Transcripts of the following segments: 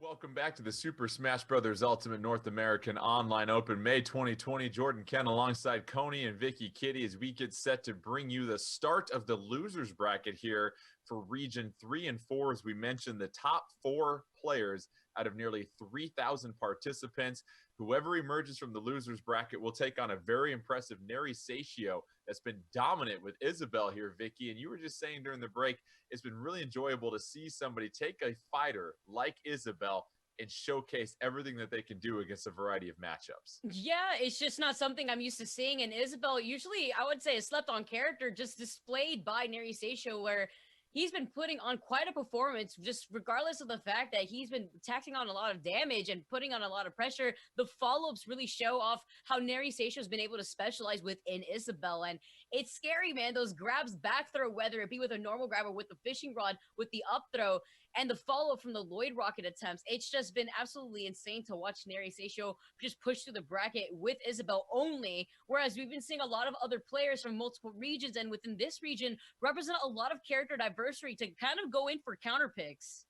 Welcome back to the Super Smash Bros. Ultimate North American Online Open, May 2020. Jordan Ken alongside Coney and Vicky Kitty as we get set to bring you the start of the losers bracket here for Region 3 and 4. As we mentioned, the top 4 players out of nearly 3,000 participants. Whoever emerges from the losers bracket will take on a very impressive Neri Satio that's been dominant with Isabel here, Vicky. And you were just saying during the break, it's been really enjoyable to see somebody take a fighter like Isabel and showcase everything that they can do against a variety of matchups. Yeah, it's just not something I'm used to seeing. And Isabel, usually I would say a slept on character just displayed by Neri Satio, where he's been putting on quite a performance, just regardless of the fact that he's been taxing on a lot of damage and putting on a lot of pressure. The follow-ups really show off how Neri Satio has been able to specialize within Isabel. And it's scary, man. Those grabs back throw, whether it be with a normal grab or with the fishing rod, with the up throw, and the follow-up from the Lloyd rocket attempts. It's just been absolutely insane to watch Neri Satio just push through the bracket with Isabel only, whereas we've been seeing a lot of other players from multiple regions and within this region represent a lot of character diversity to kind of go in for counter picks.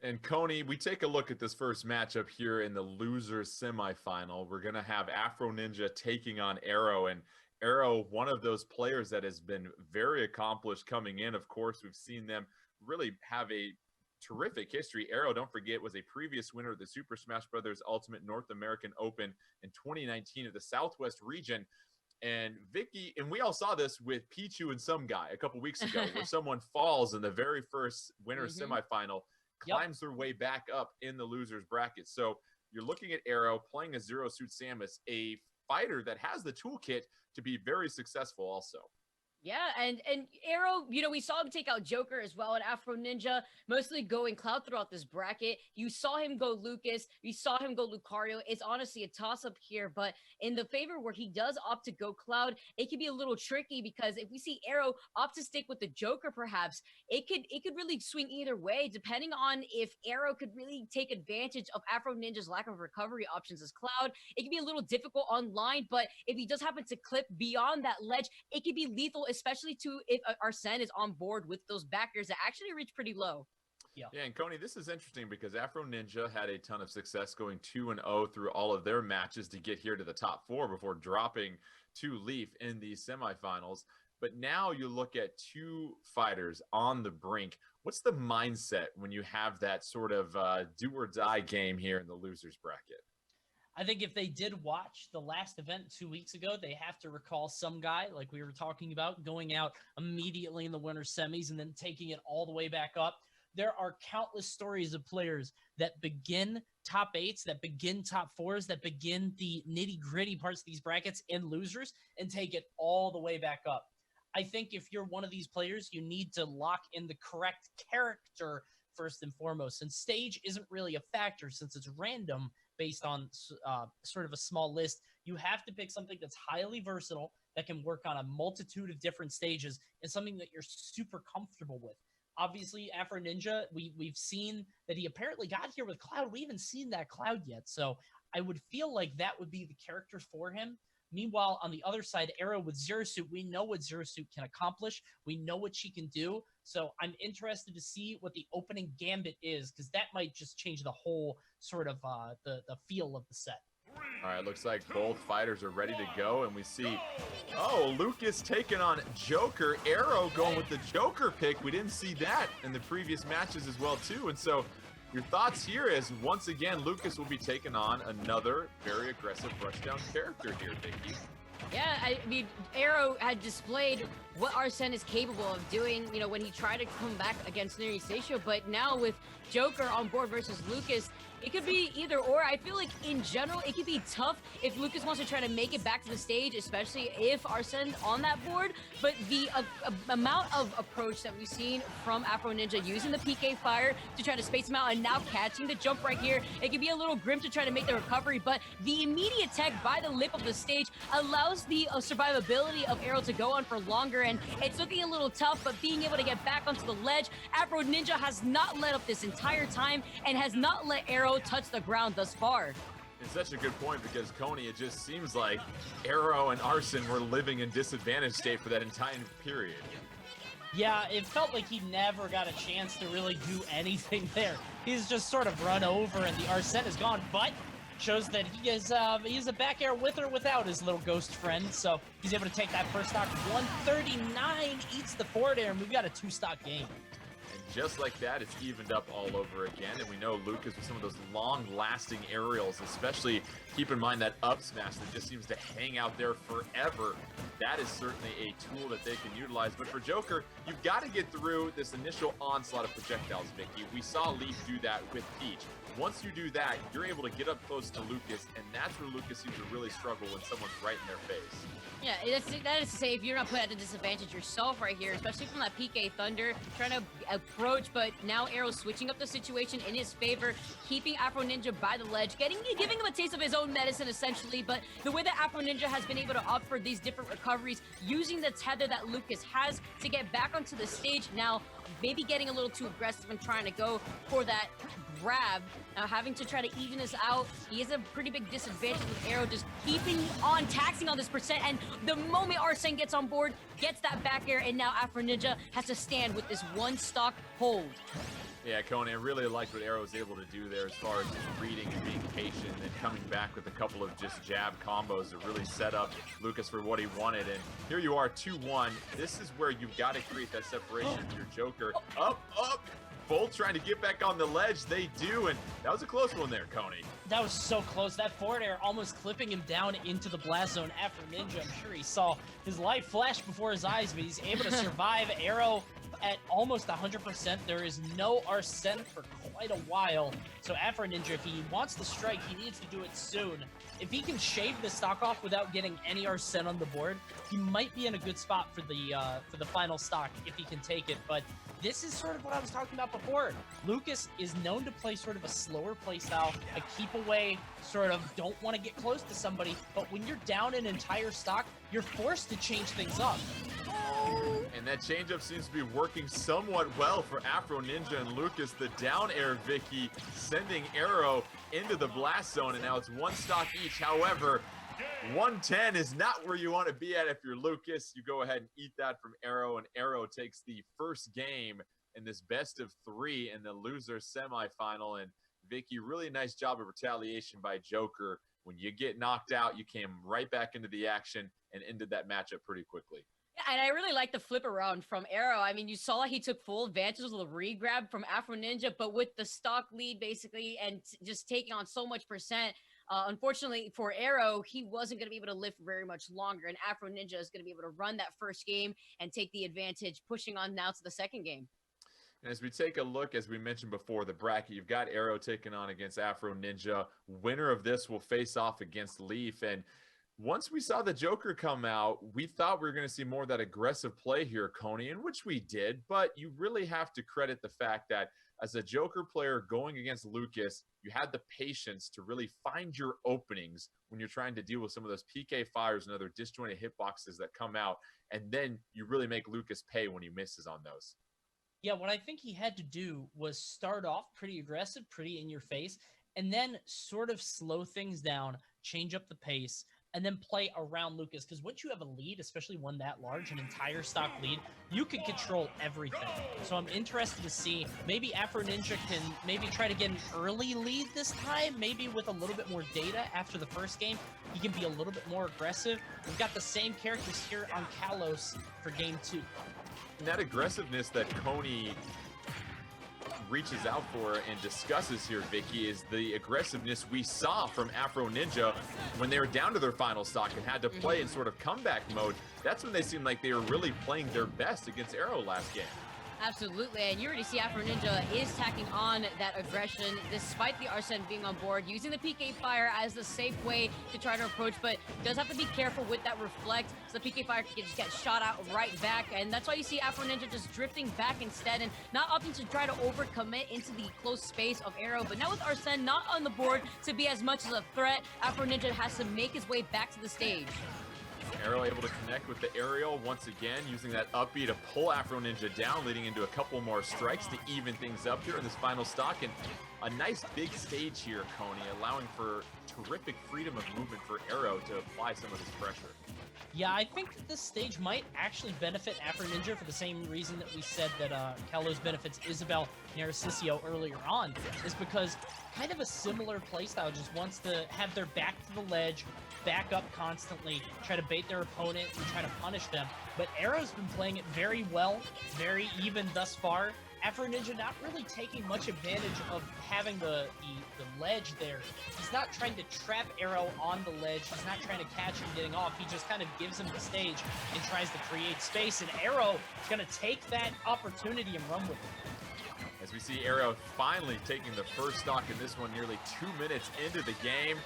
And Coney, we take a look at this first matchup here in the losers semifinal. We're going to have Afro Ninja taking on Arrow, and Arrow, one of those players that has been very accomplished coming in. Of course, we've seen them really have a terrific history. Arrow, don't forget, was a previous winner of the Super Smash Bros. Ultimate North American Open in 2019 of the Southwest region. And Vicky, and we all saw this with Pichu and some guy a couple weeks ago, where someone falls in the very first winner semifinal, climbs their way back up in the losers bracket. So you're looking at Arrow playing a Zero Suit Samus, a fighter that has the toolkit to be very successful also. Yeah, and Arrow, we saw him take out Joker as well, and Afro Ninja mostly going Cloud throughout this bracket. You saw him go Lucas. You saw him go Lucario. It's honestly a toss-up here, but in the favor where he does opt to go Cloud, it can be a little tricky because if we see Arrow opt to stick with the Joker, perhaps, it could really swing either way, depending on if Arrow could really take advantage of Afro Ninja's lack of recovery options as Cloud. It can be a little difficult online, but if he does happen to clip beyond that ledge, it could be lethal, especially if Arsene is on board with those backers that actually reach pretty low. Yeah, and Coney, this is interesting because Afro Ninja had a ton of success going 2-0 through all of their matches to get here to the top 4 before dropping to Leaf in the semifinals. But now you look at 2 fighters on the brink. What's the mindset when you have that sort of do or die game here in the losers bracket? I think if they did watch the last event 2 weeks ago, they have to recall some guy, like we were talking about, going out immediately in the winter semis and then taking it all the way back up. There are countless stories of players that begin top 8s, that begin top 4s, that begin the nitty-gritty parts of these brackets and losers and take it all the way back up. I think if you're one of these players, you need to lock in the correct character first and foremost. And stage isn't really a factor since it's random based on sort of a small list. You have to pick something that's highly versatile, that can work on a multitude of different stages, and something that you're super comfortable with. Obviously, Afro Ninja, we've seen that he apparently got here with Cloud. We haven't seen that Cloud yet, so I would feel like that would be the character for him. Meanwhile, on the other side, Arrow with Zero Suit, we know what Zero Suit can accomplish. We know what she can do. So I'm interested to see what the opening gambit is, because that might just change the whole sort of the feel of the set. All right, looks like both fighters are ready to go, and we see, Lucas taking on Joker. Arrow going with the Joker pick. We didn't see that in the previous matches as well, too. And so your thoughts here is, once again, Lucas will be taking on another very aggressive rushdown character here, Vicky. Yeah, I mean, Arrow had displayed what Arsene is capable of doing, when he tried to come back against Neri Satio, but now with Joker on board versus Lucas, it could be either or. I feel like in general, it could be tough if Lucas wants to try to make it back to the stage, especially if Arsene's on that board. But the amount of approach that we've seen from Afro Ninja using the PK Fire to try to space him out and now catching the jump right here, it can be a little grim to try to make the recovery, but the immediate tech by the lip of the stage allows the survivability of Arrow to go on for longer, and it's looking a little tough, but being able to get back onto the ledge, Afro Ninja has not let up this entire time and has not let Arrow touch the ground thus far. It's such a good point because, Coney, it just seems like Arrow and Arsene were living in disadvantaged state for that entire period. Yeah, it felt like he never got a chance to really do anything there. He's just sort of run over and the Arsene is gone, but shows that he's a back air with or without his little ghost friend, so he's able to take that first stock. 139 eats the forward air, and we've got a 2-stock game. And just like that, it's evened up all over again. And we know Lucas with some of those long-lasting aerials, especially keep in mind that up smash that just seems to hang out there forever. That is certainly a tool that they can utilize. But for Joker, you've got to get through this initial onslaught of projectiles, Vicky. We saw Leaf do that with Peach. Once you do that, you're able to get up close to Lucas, and that's where Lucas seems to really struggle when someone's right in their face. Yeah, that is to say, if you're not put at a disadvantage yourself right here, especially from that PK Thunder, trying to approach, but now Arrow's switching up the situation in his favor, keeping Afro Ninja by the ledge, giving him a taste of his own medicine, essentially. But the way that Afro Ninja has been able to offer these different recoveries, using the tether that Lucas has to get back onto the stage, now maybe getting a little too aggressive and trying to go for that grab, now having to try to even this out. He has a pretty big disadvantage with Arrow just keeping on, taxing on this percent, and the moment Arsene gets on board, gets that back air, and now Afro Ninja has to stand with this 1-stock hold. Yeah, Coney, I really liked what Arrow was able to do there as far as just reading and being patient and coming back with a couple of just jab combos that really set up Lucas for what he wanted. And here you are, 2-1. This is where you've got to create that separation for your Joker. Up. Both trying to get back on the ledge. They do, and that was a close one there, Coney. That was so close. That forward air almost clipping him down into the blast zone. Afro Ninja, I'm sure he saw his life flash before his eyes, but he's able to survive. Arrow at almost 100%. There is no Arsene for quite a while. So Afro Ninja, if he wants to strike, he needs to do it soon. If he can shave the stock off without getting any Arsene on the board, he might be in a good spot for the final stock if he can take it. But this is sort of what I was talking about before. Lucas is known to play sort of a slower play style, a keep away, sort of don't want to get close to somebody, but when you're down an entire stock, you're forced to change things up. And that changeup seems to be working somewhat well for Afro Ninja and Lucas. The down air, Vicky, sending Arrow into the blast zone, and now it's 1 stock each. However, 110 is not where you want to be at if you're Lucas. You go ahead and eat that from Arrow, and Arrow takes the first game in this best of 3 in the loser semifinal. And Vicky, really nice job of retaliation by Joker. When you get knocked out, you came right back into the action and ended that matchup pretty quickly. Yeah, and I really like the flip around from Arrow. I mean, you saw he took full advantage of the re-grab from Afro Ninja, but with the stock lead basically and just taking on so much percent, unfortunately for Arrow, he wasn't going to be able to live for very much longer, and Afro Ninja is going to be able to run that first game and take the advantage, pushing on now to the second game. And as we take a look, as we mentioned before, the bracket, you've got Arrow taking on against Afro Ninja. Winner of this will face off against Leaf. And once we saw the Joker come out, we thought we were going to see more of that aggressive play here, Coney, and which we did. But you really have to credit the fact that as a Joker player going against Lucas, you had the patience to really find your openings when you're trying to deal with some of those PK fires and other disjointed hitboxes that come out. And then you really make Lucas pay when he misses on those. Yeah, what I think he had to do was start off pretty aggressive, pretty in your face, and then sort of slow things down, change up the pace, and then play around Lucas. Because once you have a lead, especially one that large, an entire stock lead, you can control everything. So I'm interested to see, maybe Afro Ninja can maybe try to get an early lead this time, maybe with a little bit more data after the first game. He can be a little bit more aggressive. We've got the same characters here on Kalos for game 2. And that aggressiveness that Coney reaches out for and discusses here, Vicky, is the aggressiveness we saw from Afro Ninja when they were down to their final stock and had to play in sort of comeback mode. That's when they seemed like they were really playing their best against Arrow last game. Absolutely, and you already see Afro Ninja is tacking on that aggression despite the Arsene being on board, using the PK Fire as the safe way to try to approach, but does have to be careful with that reflect, so the PK Fire can just get shot out right back, and that's why you see Afro Ninja just drifting back instead and not opting to try to overcommit into the close space of Arrow. But now with Arsene not on the board to be as much as a threat, Afro Ninja has to make his way back to the stage. Arrow able to connect with the aerial once again, using that up B to pull Afro Ninja down, leading into a couple more strikes to even things up here in this final stock. And a nice big stage here, Coney, allowing for terrific freedom of movement for Arrow to apply some of this pressure. Yeah, I think that this stage might actually benefit Afro Ninja for the same reason that we said that Kalos benefits Isabel Narcisio earlier on, is because kind of a similar playstyle, just wants to have their back to the ledge, back up constantly, try to bait their opponent and try to punish them. But Arrow's been playing it very well, very even thus far. Afro Ninja not really taking much advantage of having the ledge there. He's not trying to trap Arrow on the ledge. He's not trying to catch him getting off. He just kind of gives him the stage and tries to create space. And Arrow is going to take that opportunity and run with it. As we see Arrow finally taking the first stock in this one, nearly 2 minutes into the game.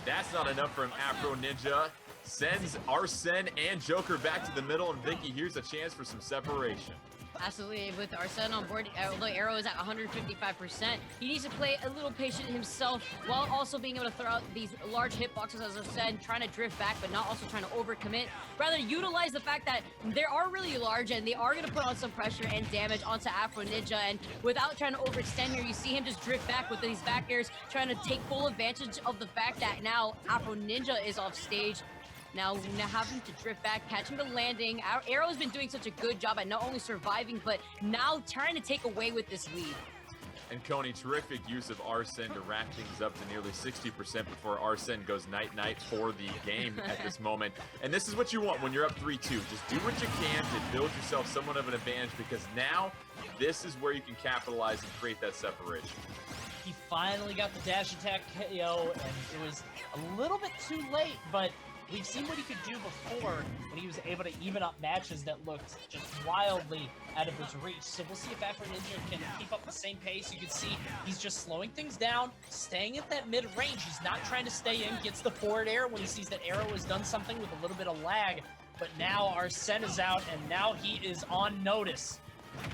That's not enough from Afro Ninja. Sends Arsene and Joker back to the middle, and Vicky, here's a chance for some separation. Absolutely, with Arsene on board, although Arrow is at 155%, he needs to play a little patient himself while also being able to throw out these large hitboxes, as Arsene, trying to drift back, but not also trying to overcommit. Rather, utilize the fact that they are really large and they are going to put on some pressure and damage onto Afro Ninja, and without trying to overextend here, you see him just drift back with these back airs, trying to take full advantage of the fact that now Afro Ninja is off stage. Now having to drift back, catching the landing. Arrow's been doing such a good job at not only surviving, but now trying to take away with this lead. And Coney, terrific use of Arsene to rack things up to nearly 60% before Arsene goes night-night for the game at this moment. And this is what you want when you're up 3-2. Just do what you can to build yourself somewhat of an advantage, because now this is where you can capitalize and create that separation. He finally got the dash attack KO, and it was a little bit too late, but we've seen what he could do before when he was able to even up matches that looked just wildly out of his reach. So we'll see if Afro Ninja can keep up the same pace. You can see he's just slowing things down, staying at that mid-range. He's not trying to stay in, gets the forward air when he sees that Arrow has done something with a little bit of lag. But now Arsene is out, and now he is on notice.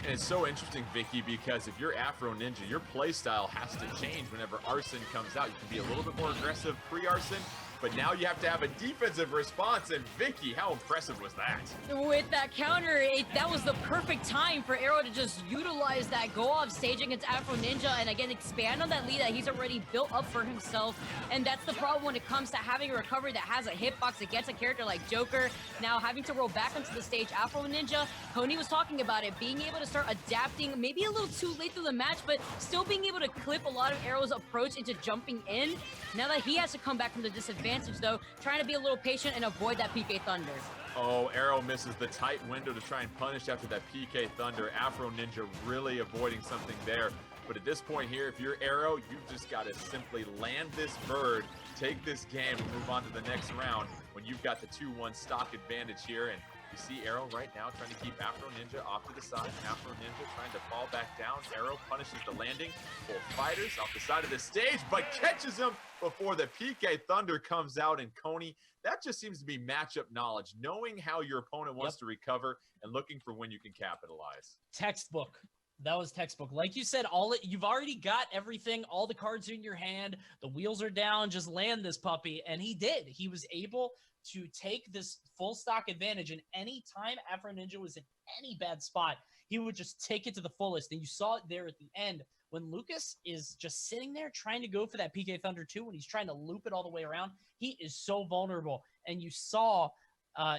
And it's so interesting, Vicky, because if you're Afro Ninja, your play style has to change whenever Arsene comes out. You can be a little bit more aggressive pre-Arsene, but now you have to have a defensive response. And Vicky, how impressive was that? With that counter, that was the perfect time for Arrow to just utilize that go-off stage against Afro Ninja and again expand on that lead that he's already built up for himself. And that's the problem when it comes to having a recovery that has a hitbox against a character like Joker. Now having to roll back onto the stage, Afro Ninja, Coney was talking about it, being able to start adapting, maybe a little too late through the match, but still being able to clip a lot of Arrow's approach into jumping in. Now that he has to come back from the disadvantage, though, trying to be a little patient and avoid that PK Thunder. Oh, Arrow misses the tight window to try and punish after that PK Thunder. Afro Ninja really avoiding something there. But at this point here, if you're Arrow, you've just got to simply land this bird, take this game, and move on to the next round when you've got the 2-1 stock advantage here. And you see Arrow right now trying to keep Afro Ninja off to the side. Afro Ninja trying to fall back down. Arrow punishes the landing. Both fighters off the side of the stage, but catches him before the PK Thunder comes out. And Coney, that just seems to be matchup knowledge, knowing how your opponent wants to recover and looking for when you can capitalize. Textbook. That was textbook. Like you said, you've already got everything. All the cards are in your hand. The wheels are down. Just land this puppy. And he did. He was able to take this full stock advantage, and any time Afro Ninja was in any bad spot, he would just take it to the fullest. And you saw it there at the end when Lucas is just sitting there trying to go for that PK Thunder 2 when he's trying to loop it all the way around. He is so vulnerable, and you saw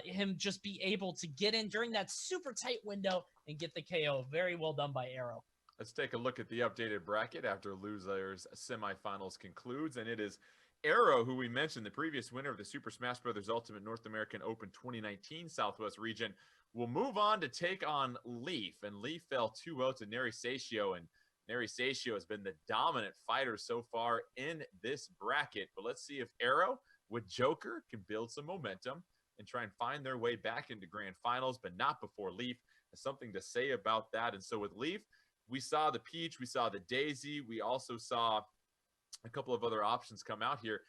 him just be able to get in during that super tight window and get the KO. Very well done by Arrow. Let's take a look at the updated bracket after losers semifinals concludes, and it is Arrow, who we mentioned, the previous winner of the Super Smash Bros. Ultimate North American Open 2019 Southwest region, will move on to take on Leaf. And Leaf fell 2-0 to Neri Satio, and Neri Satio has been the dominant fighter so far in this bracket. But let's see if Arrow with Joker can build some momentum and try and find their way back into grand finals, but not before Leaf. There's something to say about that. And so with Leaf, we saw the Peach, we saw the Daisy, we also saw a couple of other options come out here.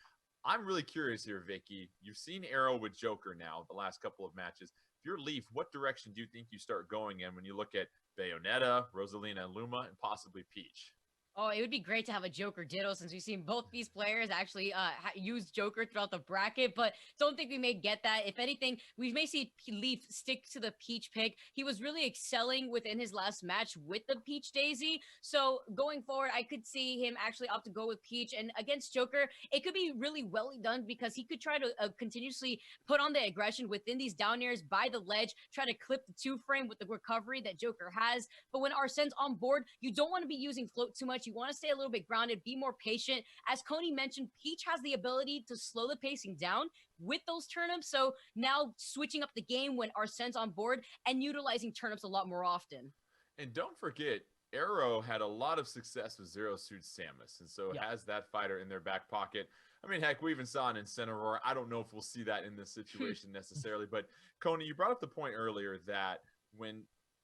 I'm really curious here, Vicky. You've seen Arrow with Joker now the last couple of matches. If you're Leaf, what direction do you think you start going in when you look at Bayonetta, Rosalina, and Luma, and possibly Peach? Oh, it would be great to have a Joker Ditto since we've seen both these players actually use Joker throughout the bracket, but don't think we may get that. If anything, we may see Leaf stick to the Peach pick. He was really excelling within his last match with the Peach Daisy. So going forward, I could see him actually opt to go with Peach. And against Joker, it could be really well done because he could try to continuously put on the aggression within these down airs by the ledge, try to clip the 2-frame with the recovery that Joker has. But when Arsene's on board, you don't want to be using float too much. You want to stay a little bit grounded, be more patient. As Coney mentioned, Peach has the ability to slow the pacing down with those turnips. So now switching up the game when Arsene's on board and utilizing turnips a lot more often. And don't forget, Arrow had a lot of success with Zero Suit Samus, and so has that fighter in their back pocket. I mean, heck, we even saw it in Incineroar. I don't know if we'll see that in this situation necessarily, but Coney, you brought up the point earlier that when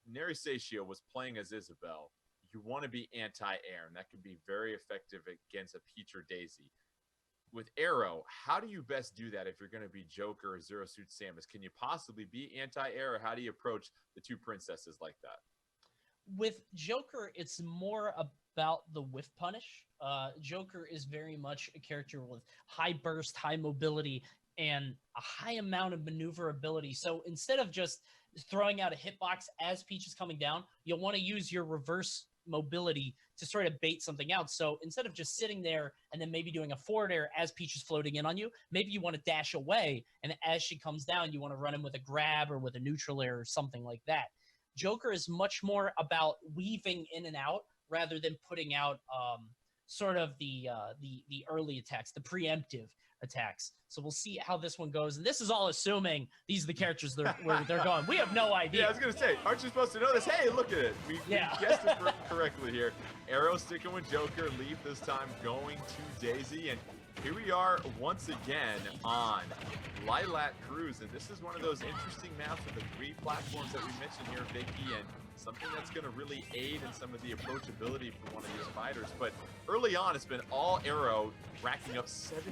Neri Satio was playing as Isabelle, you want to be anti-air, and that can be very effective against a Peach or Daisy. With Arrow, how do you best do that if you're going to be Joker or Zero Suit Samus? Can you possibly be anti-air, or how do you approach the two princesses like that? With Joker, it's more about the whiff punish. Joker is very much a character with high burst, high mobility, and a high amount of maneuverability. So instead of just throwing out a hitbox as Peach is coming down, you'll want to use your reverse mobility to sort of bait something out. So instead of just sitting there and then maybe doing a forward air as Peach is floating in on you, maybe you want to dash away, and as she comes down, you want to run in with a grab or with a neutral air or something like that. Joker is much more about weaving in and out rather than putting out sort of the early attacks, the preemptive attacks. So we'll see how this one goes. And this is all assuming these are the characters where they're going. We have no idea. Yeah, I was going to say, aren't you supposed to know this? Hey, look at it. We guessed it correctly here. Arrow sticking with Joker. Leaf this time going to Daisy. And here we are once again on Lylat Cruise. And this is one of those interesting maps with the 3 platforms that we mentioned here, Vicky, and something that's going to really aid in some of the approachability for one of these fighters. But early on, it's been all Arrow, racking up 72%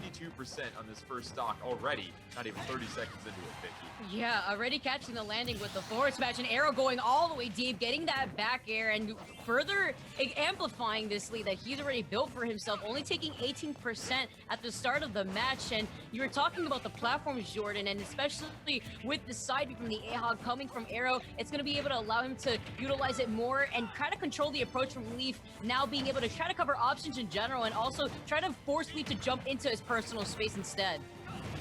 on this first stock already. Not even 30 seconds into it, Vicky. Yeah, already catching the landing with the forward smash, and Arrow going all the way deep, getting that back air and further amplifying this lead that he's already built for himself, only taking 18% at the start of the match. And you were talking about the platforms, Jordan, and especially with the side from the AHOG coming from Arrow, it's going to be able to allow him to utilize it more and try to control the approach from Leaf, now being able to try to cover options in general and also try to force Leaf to jump into his personal space instead.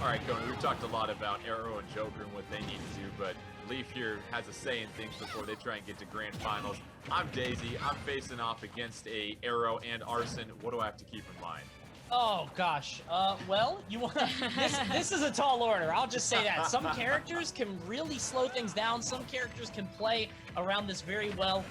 All right, Coney, we've talked a lot about Arrow and Joker and what they need to do, but Leaf here has a say in things before they try and get to grand finals. I'm Daisy. I'm facing off against a Arrow and Arsene. What do I have to keep in mind? Oh gosh. Well, you want this is a tall order. I'll just say that. Some characters can really slow things down. Some characters can play around this very well.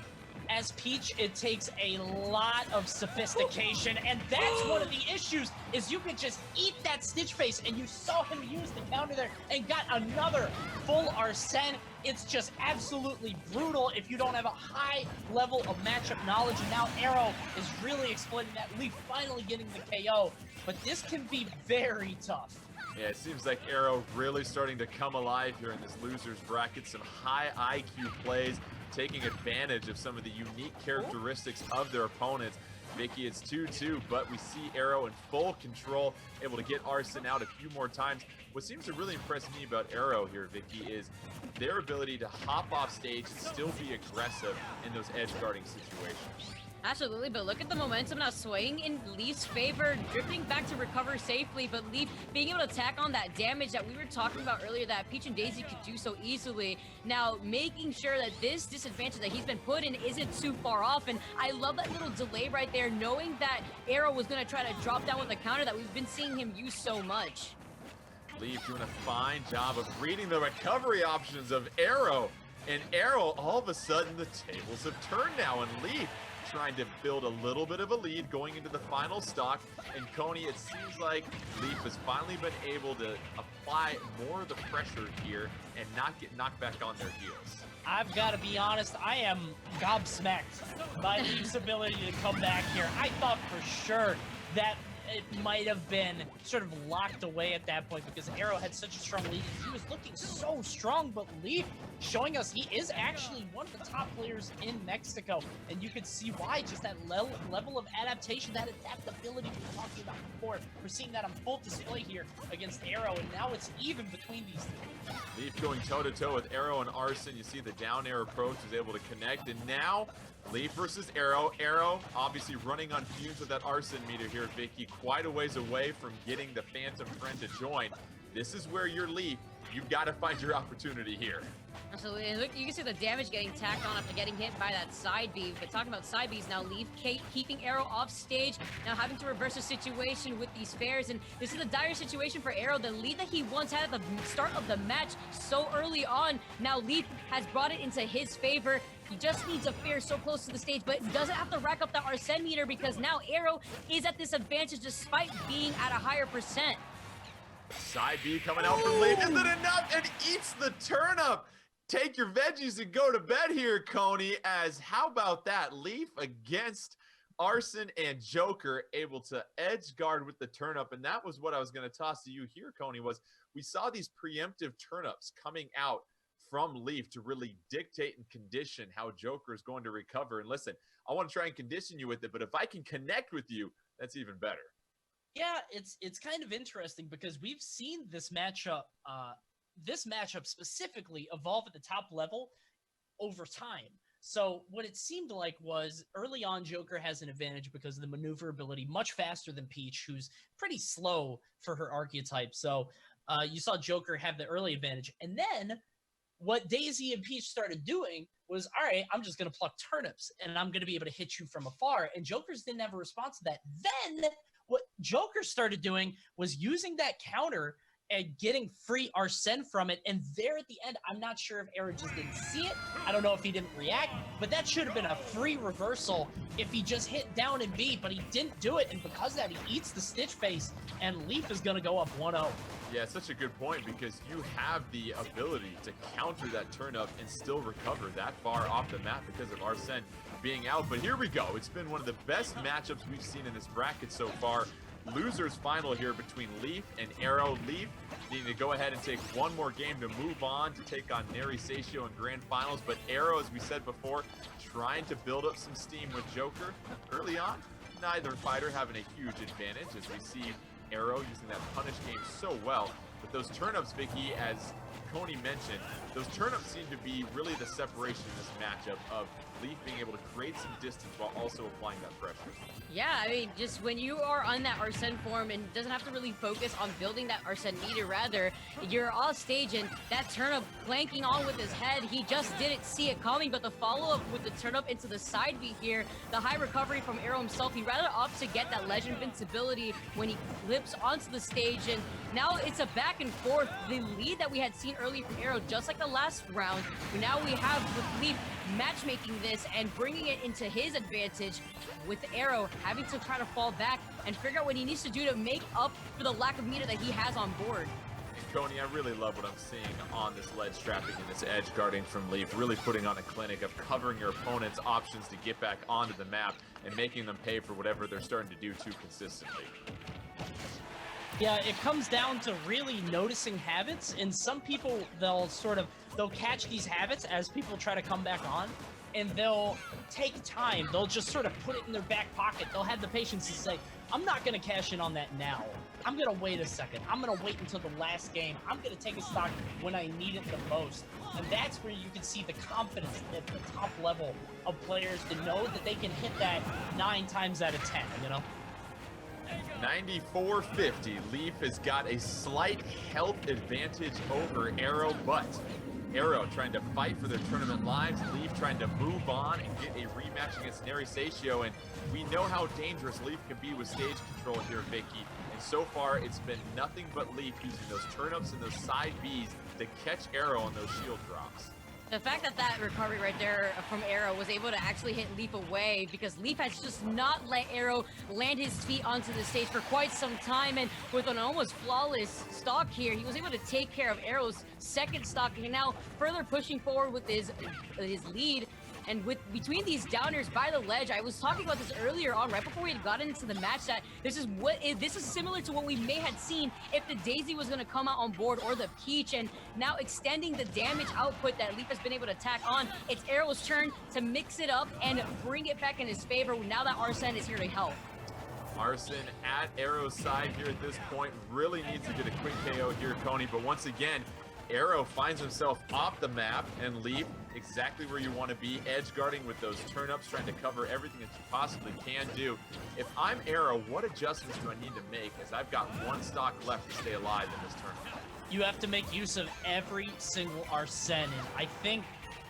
As Peach, it takes a lot of sophistication, and that's one of the issues, is you could just eat that Stitch Face, and you saw him use the counter there and got another full Arsene. It's just absolutely brutal if you don't have a high level of matchup knowledge, and now Arrow is really exploiting that. Leaf finally getting the KO, but this can be very tough. Yeah, it seems like Arrow really starting to come alive here in this losers bracket. Some high IQ plays, taking advantage of some of the unique characteristics of their opponents. Vicky, it's 2-2, but we see Arrow in full control, able to get Arsene out a few more times. What seems to really impress me about Arrow here, Vicky, is their ability to hop off stage and still be aggressive in those edge guarding situations. Absolutely, but look at the momentum now swaying in Leaf's favor, drifting back to recover safely, but Leaf being able to tack on that damage that we were talking about earlier that Peach and Daisy could do so easily. Now, making sure that this disadvantage that he's been put in isn't too far off, and I love that little delay right there, knowing that Arrow was going to try to drop down with a counter that we've been seeing him use so much. Leaf doing a fine job of reading the recovery options of Arrow, and Arrow, all of a sudden, the tables have turned now, and Leaf trying to build a little bit of a lead going into the final stock. And Coney, it seems like Leaf has finally been able to apply more of the pressure here and not get knocked back on their heels. I've got to be honest, I am gobsmacked by Leaf's ability to come back here. I thought for sure that it might have been sort of locked away at that point because Arrow had such a strong lead. He was looking so strong, but Leaf showing us he is actually one of the top players in Mexico. And you can see why, just that level of adaptation, that adaptability we were talking about before. We're seeing that on full display here against Aero, and now it's even between these two. Leaf going toe-to-toe with Aero and Arsene. You see the down air approach is able to connect, and now Leaf versus Aero. Aero obviously running on fumes with that Arsene meter here, Vicky, quite a ways away from getting the Phantom friend to join. This is where you're Leaf. You've got to find your opportunity here. Absolutely, and look, you can see the damage getting tacked on after getting hit by that side B. But talking about side Bs now, Leaf keeping Aero off stage, now having to reverse the situation with these fares, and this is a dire situation for Aero. The lead that he once had at the start of the match so early on, now Leaf has brought it into his favor. He just needs a fair so close to the stage, but doesn't have to rack up the Arsene meter because now Aero is at this advantage despite being at a higher percent. Side B coming out from Leaf. Is it enough? And eats the turnip. Take your veggies and go to bed here, Coney, as how about that? Leaf against Arsene and Joker able to edge guard with the turnip. And that was what I was going to toss to you here, Coney, was we saw these preemptive turnips coming out from Leaf to really dictate and condition how Joker is going to recover. And listen, I want to try and condition you with it, but if I can connect with you, that's even better. Yeah, it's kind of interesting because we've seen this matchup specifically evolve at the top level over time. So what it seemed like was early on, Joker has an advantage because of the maneuverability, much faster than Peach, who's pretty slow for her archetype. So you saw Joker have the early advantage. And then what Daisy and Peach started doing was, all right, I'm just going to pluck turnips and I'm going to be able to hit you from afar. And Joker's didn't have a response to that. Then what Joker started doing was using that counter and getting free Arsene from it. And there at the end, I'm not sure if Aero just didn't see it. I don't know if he didn't react, but that should have been a free reversal if he just hit down and B, but he didn't do it. And because of that, he eats the Stitch face and Leaf is going to go up 1-0. Yeah, it's such a good point because you have the ability to counter that turnip and still recover that far off the map because of Arsene being out. But here we go. It's been one of the best matchups we've seen in this bracket so far. Losers final here between Leaf and Aero. Leaf needing to go ahead and take one more game to move on to take on Neri Satio in grand finals. But Aero, as we said before, trying to build up some steam with Joker early on. Neither fighter having a huge advantage as we see Aero using that punish game so well. But those turnips, Vicky, as Coney mentioned, those turnips seem to be really the separation in this matchup of Leaf being able to create some distance while also applying that pressure. Yeah, I mean, just when you are on that Arsene form and doesn't have to really focus on building that Arsene meter, rather, you're off stage and that turnip clanking on with his head, he just didn't see it coming, but the follow-up with the turnip into the side B here, the high recovery from Aero himself, he rather opts to get that ledge invincibility when he flips onto the stage, and now it's a back and forth. The lead that we had seen early from Aero, just like the last round, now we have with Leaf matchmaking this and bringing it into his advantage, with Aero having to try to fall back and figure out what he needs to do to make up for the lack of meter that he has on board. Coney, I really love what I'm seeing on this ledge trapping and this edge guarding from Leaf, really putting on a clinic of covering your opponent's options to get back onto the map and making them pay for whatever they're starting to do too consistently. Yeah, it comes down to really noticing habits, and some people, they'll catch these habits as people try to come back on, and they'll take time. They'll just sort of put it in their back pocket. They'll have the patience to say, I'm not going to cash in on that now. I'm going to wait a second. I'm going to wait until the last game. I'm going to take a stock when I need it the most. And that's where you can see the confidence at the top level of players to know that they can hit that 9 times out of 10, you know? 94-50. Leaf has got a slight health advantage over Aero, but Aero trying to fight for their tournament lives. Leaf trying to move on and get a rematch against Neri Satio, and we know how dangerous Leaf can be with stage control here, Vicky. And so far, it's been nothing but Leaf using those turnips and those side Bs to catch Aero on those shield drops. The fact that that recovery right there from Aero was able to actually hit Leaf away, because Leaf has just not let Aero land his feet onto the stage for quite some time, and with an almost flawless stock here, he was able to take care of Aero's second stock, and now further pushing forward with his lead. And with between these downers by the ledge, I was talking about this earlier on, right before we had gotten into the match, that this is similar to what we may have seen if the Daisy was going to come out on board, or the Peach, and now extending the damage output that Leaf has been able to tack on. It's Arrow's turn to mix it up and bring it back in his favor now that Arsene is here to help. Arsene at Arrow's side here at this point really needs to get a quick KO here, Coney. But once again, Arrow finds himself off the map, and Leaf exactly where you want to be, edge guarding with those turn-ups, trying to cover everything that you possibly can do. If I'm Arrow, what adjustments do I need to make, as I've got one stock left to stay alive in this tournament? You have to make use of every single Arsene, and I think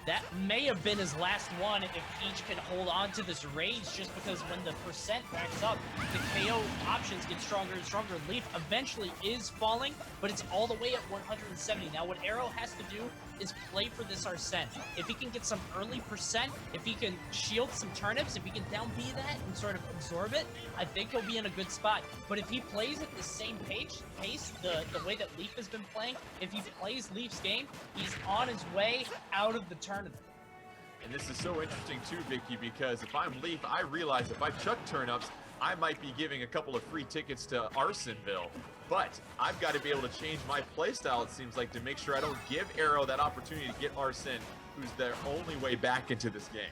that may have been his last one if Peach can hold on to this rage, just because when the percent backs up, the KO options get stronger and stronger. Leaf eventually is falling, but it's all the way at 170. Now what Arrow has to do is play for this Arsene. If he can get some early percent, if he can shield some turnips, if he can down B that and sort of absorb it, I think he'll be in a good spot. But if he plays at the same pace, the way that Leaf has been playing, if he plays Leaf's game, he's on his way out of the tournament. And this is so interesting too, Vicky, because if I'm Leaf, I realize if I chuck turnips, I might be giving a couple of free tickets to Arseneville. But I've got to be able to change my playstyle, it seems like, to make sure I don't give Arrow that opportunity to get Arsene, who's their only way back into this game.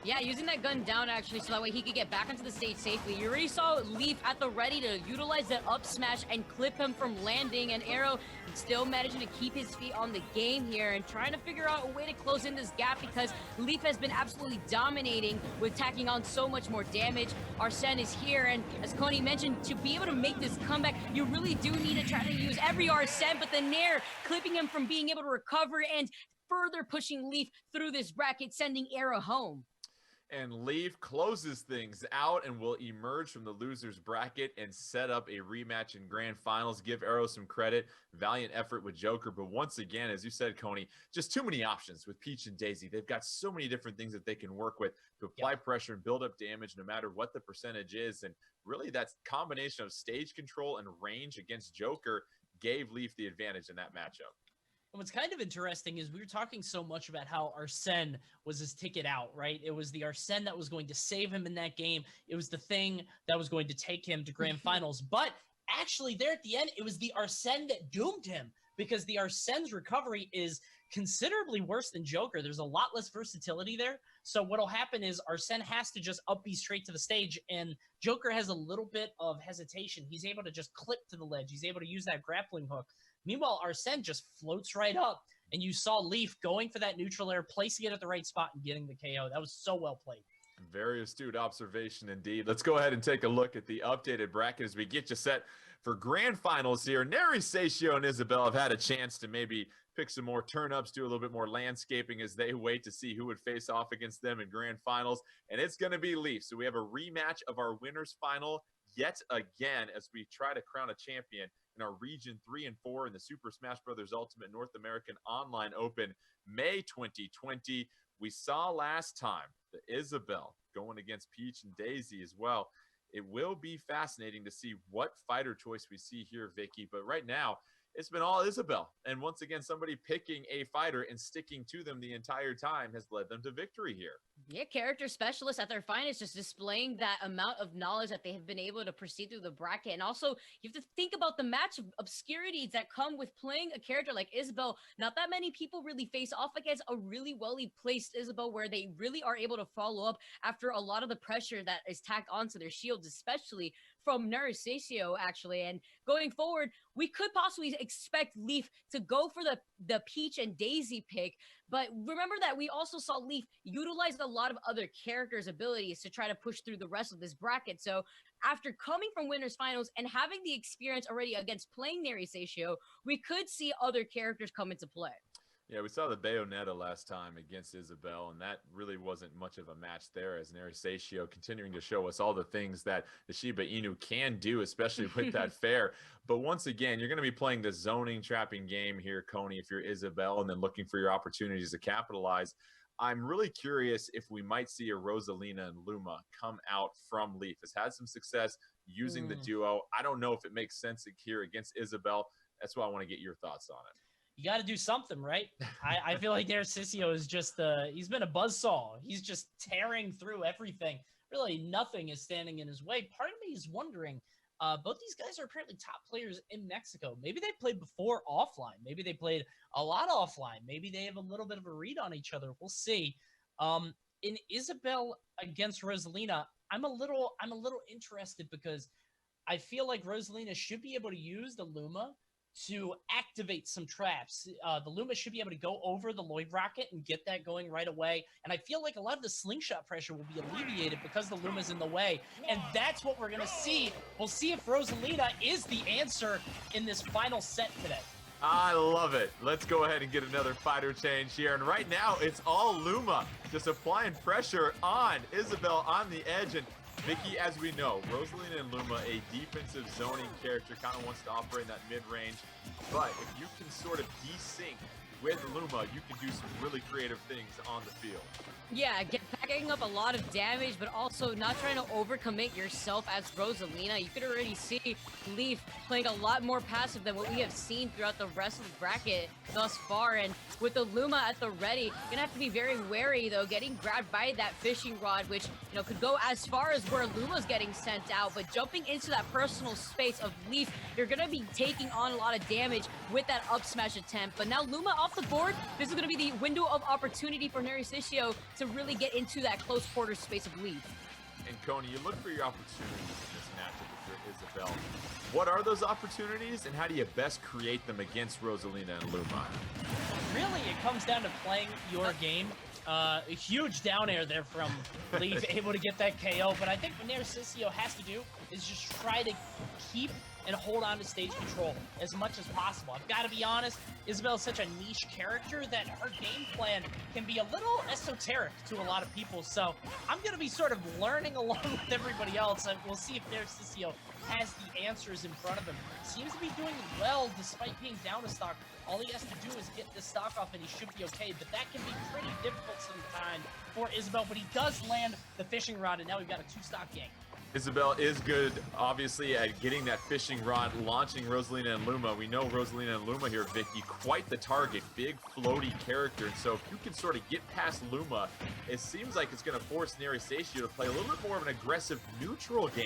Yeah, using that gun down, actually, so that way he could get back into the stage safely. You already saw Leaf at the ready to utilize that up smash and clip him from landing, and Arrow still managing to keep his feet on the game here and trying to figure out a way to close in this gap, because Leaf has been absolutely dominating with tacking on so much more damage. Arsene is here, and as Coney mentioned, to be able to make this comeback, you really do need to try to use every Arsene, but the Nair clipping him from being able to recover and further pushing Leaf through this bracket, sending Arrow home. And Leaf closes things out and will emerge from the losers bracket and set up a rematch in grand finals. Give Arrow some credit. Valiant effort with Joker. But once again, as you said, Coney, just too many options with Peach and Daisy. They've got so many different things that they can work with to apply pressure and build up damage no matter what the percentage is. And really that combination of stage control and range against Joker gave Leaf the advantage in that matchup. And what's kind of interesting is we were talking so much about how Arsene was his ticket out, right? It was the Arsene that was going to save him in that game. It was the thing that was going to take him to grand finals. But actually there at the end, it was the Arsene that doomed him, because the Arsene's recovery is considerably worse than Joker. There's a lot less versatility there. So what'll happen is Arsene has to just up B straight to the stage, and Joker has a little bit of hesitation. He's able to just clip to the ledge. He's able to use that grappling hook. Meanwhile, Arsene just floats right up, and you saw Leaf going for that neutral air, placing it at the right spot, and getting the KO. That was so well played. Very astute observation indeed. Let's go ahead and take a look at the updated bracket as we get you set for grand finals here. Neri, Seixio, and Isabel have had a chance to maybe pick some more turn-ups, do a little bit more landscaping as they wait to see who would face off against them in grand finals. And it's going to be Leaf. So we have a rematch of our winners final yet again as we try to crown a champion in our Region 3 and 4 in the Super Smash Bros. Ultimate North American Online Open, May 2020. We saw last time the Isabel going against Peach and Daisy as well. It will be fascinating to see what fighter choice we see here, Vicky. But right now, it's been all Isabel. And once again, somebody picking a fighter and sticking to them the entire time has led them to victory here. Yeah, character specialists at their finest, just displaying that amount of knowledge that they have been able to proceed through the bracket. And also, you have to think about the match obscurities that come with playing a character like Isabel. Not that many people really face off against a really well-placed Isabel, where they really are able to follow up after a lot of the pressure that is tacked onto their shields, especially from Neri, Seixio, actually. And going forward, we could possibly expect Leaf to go for the Peach and Daisy pick. But remember that we also saw Leaf utilize a lot of other characters' abilities to try to push through the rest of this bracket. So after coming from winners finals and having the experience already against playing Neri, Seixio, we could see other characters come into play. Yeah, we saw the Bayonetta last time against Isabel, and that really wasn't much of a match there, as Neri Seixio continuing to show us all the things that the Shiba Inu can do, especially with that fair. But once again, you're going to be playing the zoning trapping game here, Coney, if you're Isabel, and then looking for your opportunities to capitalize. I'm really curious if we might see a Rosalina and Luma come out from Leaf. Has had some success using the duo. I don't know if it makes sense here against Isabel. That's why I want to get your thoughts on it. you got to do something, right? I feel like Narcisio is just, he's been a buzzsaw. He's just tearing through everything. Really, nothing is standing in his way. Part of me is wondering, both these guys are apparently top players in Mexico. Maybe they played before offline. Maybe they played a lot offline. Maybe they have a little bit of a read on each other. We'll see. In Isabel against Rosalina, I'm a little interested because I feel like Rosalina should be able to use the Luma to activate some traps. The Luma should be able to go over the Lloyd Rocket and get that going right away. And I feel like a lot of the slingshot pressure will be alleviated because the Luma's in the way. And that's what we're going to see. We'll see if Rosalina is the answer in this final set today. I love it. Let's go ahead and get another fighter change here. And right now, it's all Luma just applying pressure on Isabel on the edge. And Vicky, as we know, Rosalina and Luma, a defensive zoning character, kind of wants to operate in that mid-range. But if you can sort of desync with Luma, you can do some really creative things on the field. Yeah, packing up a lot of damage, but also not trying to overcommit yourself as Rosalina. You could already see Leaf playing a lot more passive than what we have seen throughout the rest of the bracket thus far. And with the Luma at the ready, you're gonna have to be very wary though, getting grabbed by that fishing rod, which could go as far as where Luma's getting sent out. But jumping into that personal space of Leaf, you're gonna be taking on a lot of damage with that up smash attempt. But now Luma off the board, this is gonna be the window of opportunity for Narcisio to really get into that close quarter space of Leaf. And Coney, you look for your opportunities in this matchup with Isabel. What are those opportunities, and how do you best create them against Rosalina and Luma? Really, it comes down to playing your game. A huge down air there from Leaf, able to get that KO. But I think what Narcisio has to do is just try to keep and hold on to stage control as much as possible. I've got to be honest, Isabel is such a niche character that her game plan can be a little esoteric to a lot of people. So I'm going to be sort of learning along with everybody else, and we'll see if Narcisio has the answers in front of him. Seems to be doing well despite being down a stock. All he has to do is get the stock off and he should be okay, but that can be pretty difficult sometimes for Isabel. But he does land the fishing rod, and now we've got a 2-stock game. Isabel is good, obviously, at getting that fishing rod, launching Rosalina and Luma. We know Rosalina and Luma here, Vicky, quite the target, big floaty character. And so if you can sort of get past Luma, it seems like it's going to force Narcisio to play a little bit more of an aggressive neutral game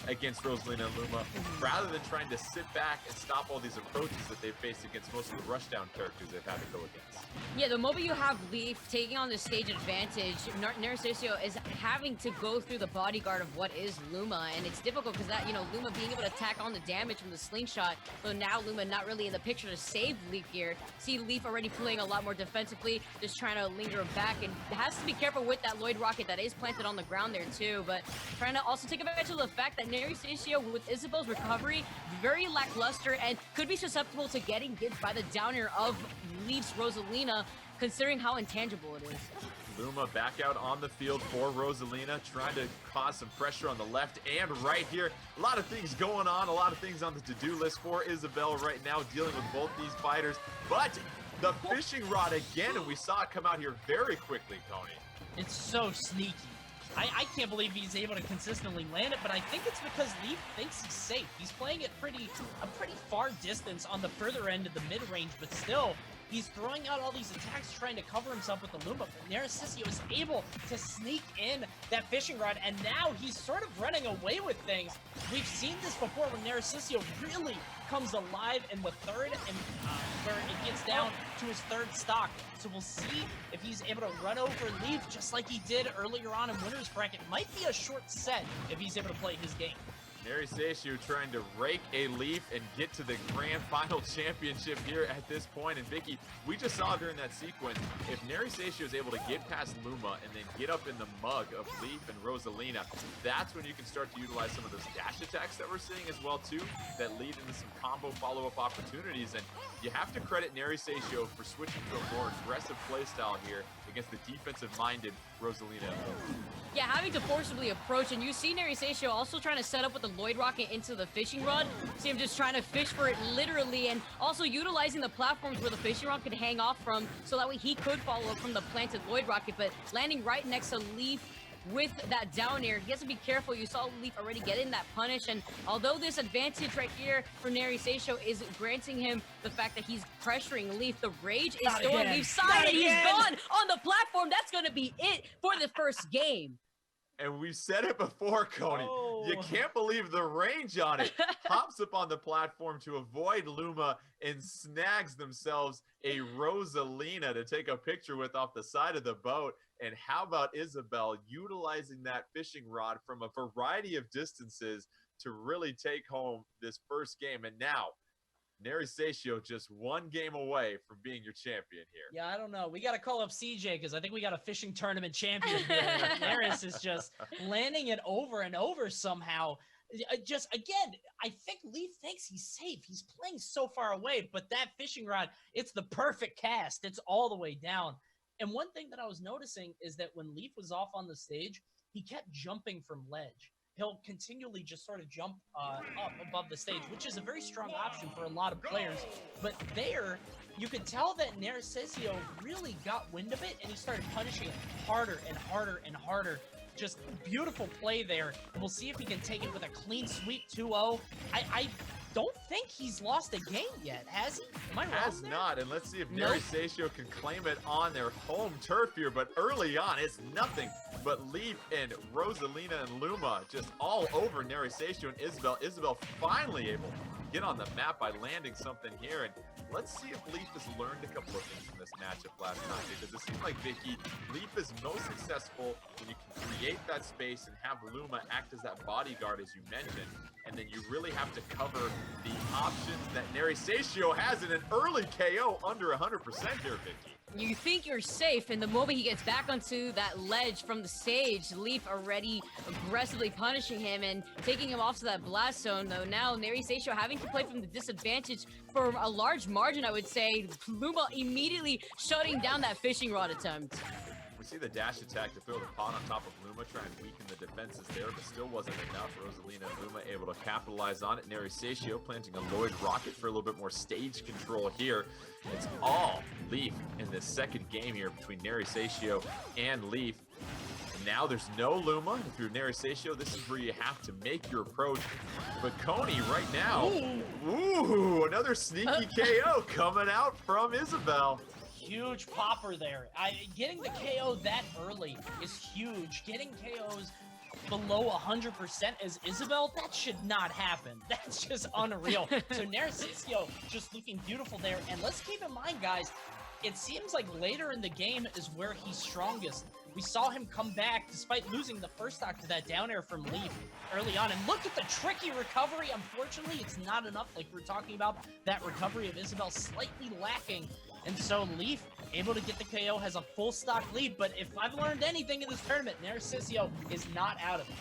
against Rosalina and Luma, rather than trying to sit back and stop all these approaches that they've faced against most of the rushdown characters they've had to go against. Yeah, the moment you have Leaf taking on the stage advantage, Narcisio is having to go through the bodyguard of what is Luma, and it's difficult because that, Luma being able to tack on the damage from the slingshot, so now Luma not really in the picture to save Leaf here. See Leaf already playing a lot more defensively, just trying to linger back, and has to be careful with that Lloyd Rocket that is planted on the ground there too, but trying to also take advantage of the fact that Narcisio, with Isabel's recovery, very lackluster and could be susceptible to getting hit by the downer of Leaf's Rosalina, considering how intangible it is. Luma back out on the field for Rosalina, trying to cause some pressure on the left and right here. A lot of things going on, a lot of things on the to-do list for Isabel right now, dealing with both these fighters. But the fishing rod again, and we saw it come out here very quickly, Tony. It's so sneaky. I can't believe he's able to consistently land it, but I think it's because Leaf thinks he's safe. He's playing it a pretty far distance on the further end of the mid-range, but still, he's throwing out all these attacks trying to cover himself with the Luma, but Narcisio is able to sneak in that fishing rod, and now he's sort of running away with things. We've seen this before when Narcisio really comes alive in the third, and where it gets down to his third stock. So we'll see if he's able to run over Leaf just like he did earlier on in Winner's Bracket. Might be a short set if he's able to play his game. Narcisio trying to rake a Leaf and get to the grand final championship here at this point. And Vicky, we just saw during that sequence, if Narcisio is able to get past Luma and then get up in the mug of Leaf and Rosalina, that's when you can start to utilize some of those dash attacks that we're seeing as well too, that lead into some combo follow-up opportunities. And you have to credit Narcisio for switching to a more aggressive playstyle here against the defensive-minded Rosalina. Yeah, having to forcibly approach, and you see Narcisio also trying to set up with the Lloyd Rocket into the fishing rod. See him just trying to fish for it literally, and also utilizing the platforms where the fishing rod could hang off from, so that way he could follow up from the planted Lloyd Rocket, but landing right next to Leaf with that down air. He has to be careful. You saw Leaf already getting that punish, and although this advantage right here for Neri Seisho is granting him the fact that he's pressuring Leaf, the rage is still on Leaf's side, and he's gone on the platform. That's going to be it for the first game. And we said it before, Coney. Oh. You can't believe the range on it. Hops up on the platform to avoid Luma and snags themselves a Rosalina to take a picture with off the side of the boat. And how about Isabel utilizing that fishing rod from a variety of distances to really take home this first game? And now, Neri Seisho just one game away from being your champion here. Yeah, I don't know. We got to call up CJ because I think we got a fishing tournament champion here. Neris is just landing it over and over somehow. Just, again, I think Leaf thinks he's safe. He's playing so far away, but that fishing rod, it's the perfect cast. It's all the way down. And one thing that I was noticing is that when Leaf was off on the stage, he kept jumping from ledge. He'll continually just sort of jump up above the stage, which is a very strong option for a lot of players. But there, you could tell that Narcisio really got wind of it, and he started punishing it harder and harder and harder. Just beautiful play there. And we'll see if he can take it with a clean sweep 2-0. I don't think he's lost a game yet, has he? Am I wrong? Has not, and let's see if Neri Seisho can claim it on their home turf here. But early on, it's nothing but Leaf and Rosalina and Luma just all over Neri Seisho and Isabel. Isabel finally able to get on the map by landing something here. And let's see if Leaf has learned a couple of things from this matchup last night, because it seems like, Vicky, Leaf is most successful when you can create that space and have Luma act as that bodyguard, as you mentioned. And then you really have to cover the options that Neri Seisho has in an early KO under 100% here, Vicky. You think you're safe, and the moment he gets back onto that ledge from the stage, Leaf already aggressively punishing him and taking him off to that blast zone, though now Neri Seisho having to play from the disadvantage for a large margin, I would say. Luma immediately shutting down that fishing rod attempt. We see the dash attack to throw the pot on top of Luma, trying to weaken the defenses there, but still wasn't enough. Rosalina and Luma able to capitalize on it. Neri Seisho planting a Lloyd Rocket for a little bit more stage control here. It's all Leaf in this second game here between Neri Seisho and Leaf. And now there's no Luma. If you're Neri Seisho, this is where you have to make your approach. But Coney right now, ooh, another sneaky KO coming out from Isabel. Huge popper there. Getting the KO that early is huge. Getting KOs below 100% as Isabel, that should not happen. That's just unreal. So Narcisio just looking beautiful there. And let's keep in mind, guys, it seems like later in the game is where he's strongest. We saw him come back despite losing the first stock to that down air from Leaf early on. And look at the tricky recovery. Unfortunately, it's not enough. Like we're talking about, that recovery of Isabel slightly lacking. And so Leaf, able to get the KO, has a full stock lead. But if I've learned anything in this tournament, Narcisio is not out of it.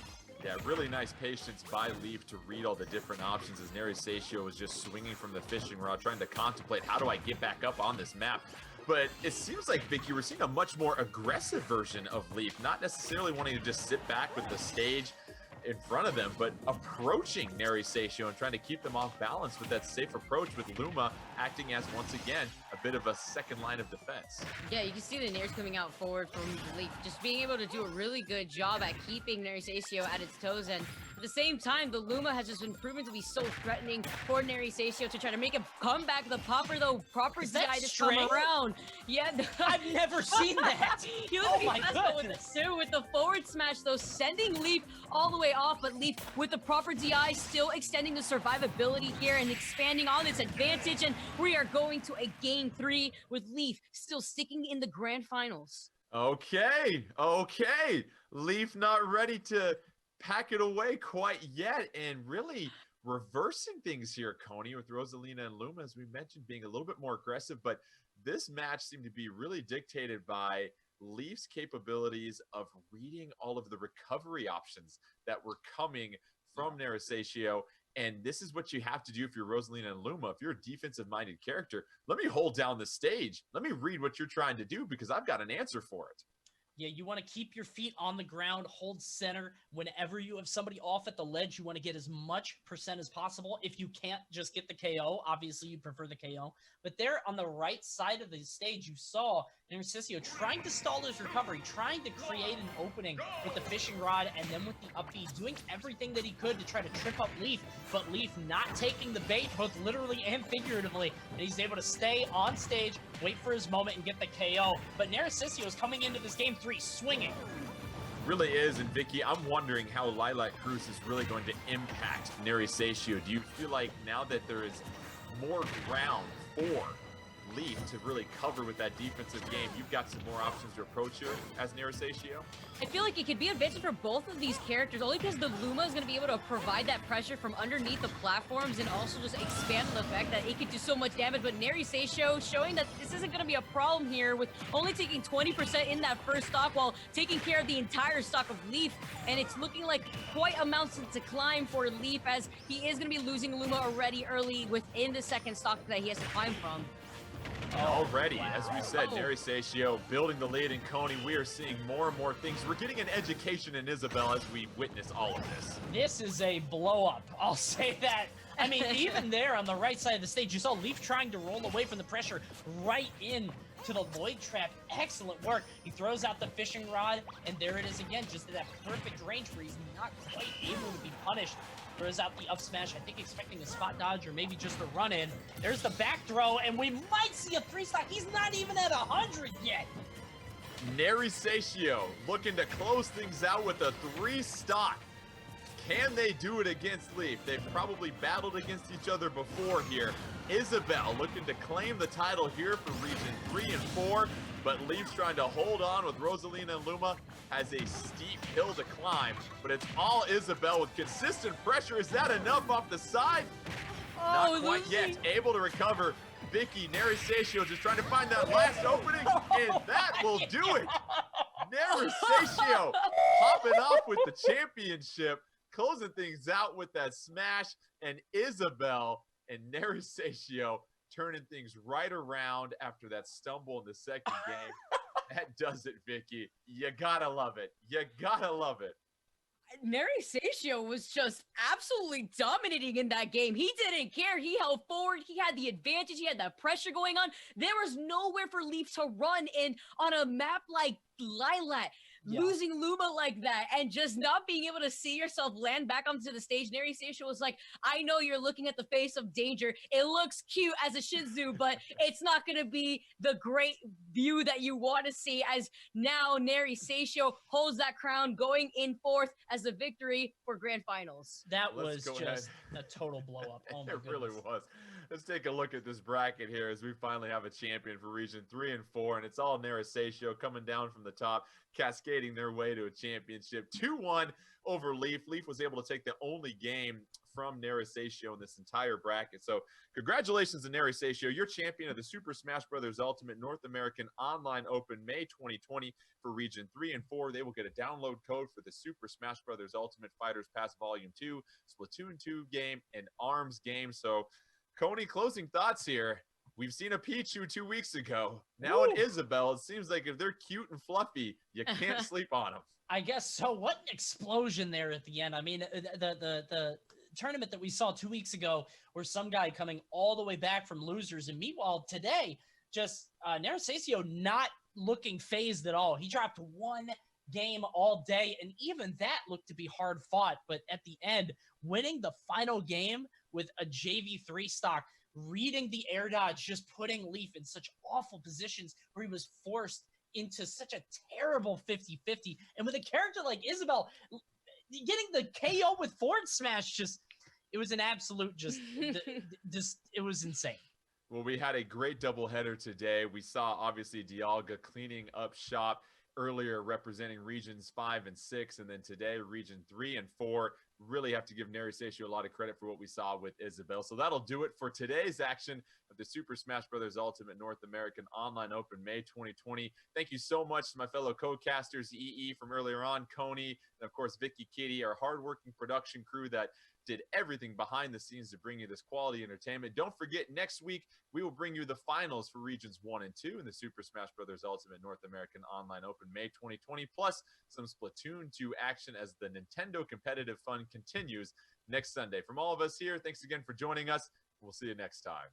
Yeah, really nice patience by Leaf to read all the different options as Neri Seisho was just swinging from the fishing rod, trying to contemplate, how do I get back up on this map? But it seems like, Vicky, we're seeing a much more aggressive version of Leaf, not necessarily wanting to just sit back with the stage in front of them, but approaching Neri Seisho and trying to keep them off balance with that safe approach, with Luma acting as, once again, a bit of a second line of defense. Yeah, you can see the Nairs coming out forward from Leaf, just being able to do a really good job at keeping Neri Seisho at its toes. And at the same time, the Luma has just been proven to be so threatening for Neri Seisho to try to make a comeback. The popper, though, proper DI to come around. Yeah, I've never seen that. Oh my goodness. With the forward smash, though, sending Leaf all the way off, but Leaf with the proper DI still extending the survivability here and expanding on its advantage. And we are going to a game 3 with Leaf still sticking in the grand finals. Okay. Leaf not ready to pack it away quite yet, and really reversing things here, Coney, with Rosalina and Luma, as we mentioned, being a little bit more aggressive. But this match seemed to be really dictated by Leaf's capabilities of reading all of the recovery options that were coming from Neri Seisho. And this is what you have to do if you're Rosalina and Luma. If you're a defensive-minded character, let me hold down the stage. Let me read what you're trying to do, because I've got an answer for it. Yeah, you want to keep your feet on the ground, hold center. Whenever you have somebody off at the ledge, you want to get as much percent as possible. If you can't just get the KO, obviously you prefer the KO. But there on the right side of the stage, you saw Narcisio trying to stall his recovery, trying to create an opening with the fishing rod and then with the up B, doing everything that he could to try to trip up Leaf, but Leaf not taking the bait, both literally and figuratively, and he's able to stay on stage, wait for his moment, and get the KO. But Narcisio is coming into this game 3 swinging. Really is, and Vicky, I'm wondering how Lilac Cruz is really going to impact Neri Satio. Do you feel like now that there is more ground for Leaf to really cover with that defensive game, you've got some more options to approach here as Neri Satio? I feel like it could be advantage for both of these characters, only because the Luma is going to be able to provide that pressure from underneath the platforms and also just expand on the fact that it could do so much damage. But Neri Satio showing that this isn't going to be a problem here with only taking 20% in that first stock while taking care of the entire stock of Leaf. And it's looking like quite amounts to climb for Leaf, as he is going to be losing Luma already early within the second stock that he has to climb from. Already, as we said, Neri Satio building the lead in Coney. We are seeing more and more things. We're getting an education in Isabel as we witness all of this. This is a blow up. I'll say that. I mean, even there on the right side of the stage, you saw Leaf trying to roll away from the pressure right in to the Lloyd trap. Excellent work. He throws out the fishing rod, and there it is again, just at that perfect range where he's not quite able to be punished. Throws out the up smash, I think expecting a spot dodge or maybe just a run in. There's the back throw, and we might see a 3 stock. He's not even at 100 yet. Neri Satio looking to close things out with a 3 stock. Can they do it against Leaf? They've probably battled against each other before here. Isabel looking to claim the title here for Region 3 and 4, but Leaf's trying to hold on with Rosalina and Luma. Has a steep hill to climb, but it's all Isabel with consistent pressure. Is that enough off the side? Not quite yet. Able to recover. Vicky, Neri Satio just trying to find that last opening, and that will do it. Neri Satio popping off with the championship, closing things out with that smash, and Isabel and Neri Satio turning things right around after that stumble in the second game. That does it, Vicky. You gotta love it. You gotta love it. Neri Satio was just absolutely dominating in that game. He didn't care. He held forward. He had the advantage. He had that pressure going on. There was nowhere for Leaf to run in on a map like Lilac. Yeah. Losing Luma like that and just not being able to see yourself land back onto the stage. Neri Satio was like, I know you're looking at the face of danger. It looks cute as a Shih Tzu, but it's not going to be the great view that you want to see, as now Neri Satio holds that crown going in 4th as the victory for Grand Finals. That was just a total blow up. Oh my goodness. It really was. Let's take a look at this bracket here as we finally have a champion for Region 3 and 4, and it's all Neri Satio coming down from the top, cascading their way to a championship. 2-1 over Leaf. Leaf was able to take the only game from Neri Satio in this entire bracket. So congratulations to Neri Satio. You're champion of the Super Smash Bros. Ultimate North American Online Open May 2020 for Region 3 and 4. They will get a download code for the Super Smash Bros. Ultimate Fighters Pass Volume 2, Splatoon 2 game, and ARMS game. So Coney, closing thoughts here. We've seen a Pichu 2 weeks ago. Now an Isabel. It seems like if they're cute and fluffy, you can't sleep on them. I guess so. What an explosion there at the end. I mean, the tournament that we saw 2 weeks ago, where some guy coming all the way back from losers, and meanwhile today, just Neri Satio not looking phased at all. He dropped 1 game all day, and even that looked to be hard fought. But at the end, winning the final game with a JV3 stock, reading the air dodge, just putting Leaf in such awful positions where he was forced into such a terrible 50-50. And with a character like Isabel, getting the KO with forward smash, just, it was an absolute, just it was insane. Well, we had a great doubleheader today. We saw, obviously, Dialga cleaning up shop earlier, representing Regions 5 and 6, and then today, Region 3 and 4. Really have to give Neri Satio a lot of credit for what we saw with Isabel. So that'll do it for today's action of the Super Smash Bros. Ultimate North American Online Open May 2020. Thank you so much to my fellow co-casters, EE from earlier on, Coney, and of course, Vicky Kitty, our hardworking production crew that did everything behind the scenes to bring you this quality entertainment. Don't forget, next week, we will bring you the finals for Regions 1 and 2 in the Super Smash Bros. Ultimate North American Online Open May 2020, plus some Splatoon 2 action as the Nintendo competitive fun continues next Sunday. From all of us here, thanks again for joining us. We'll see you next time.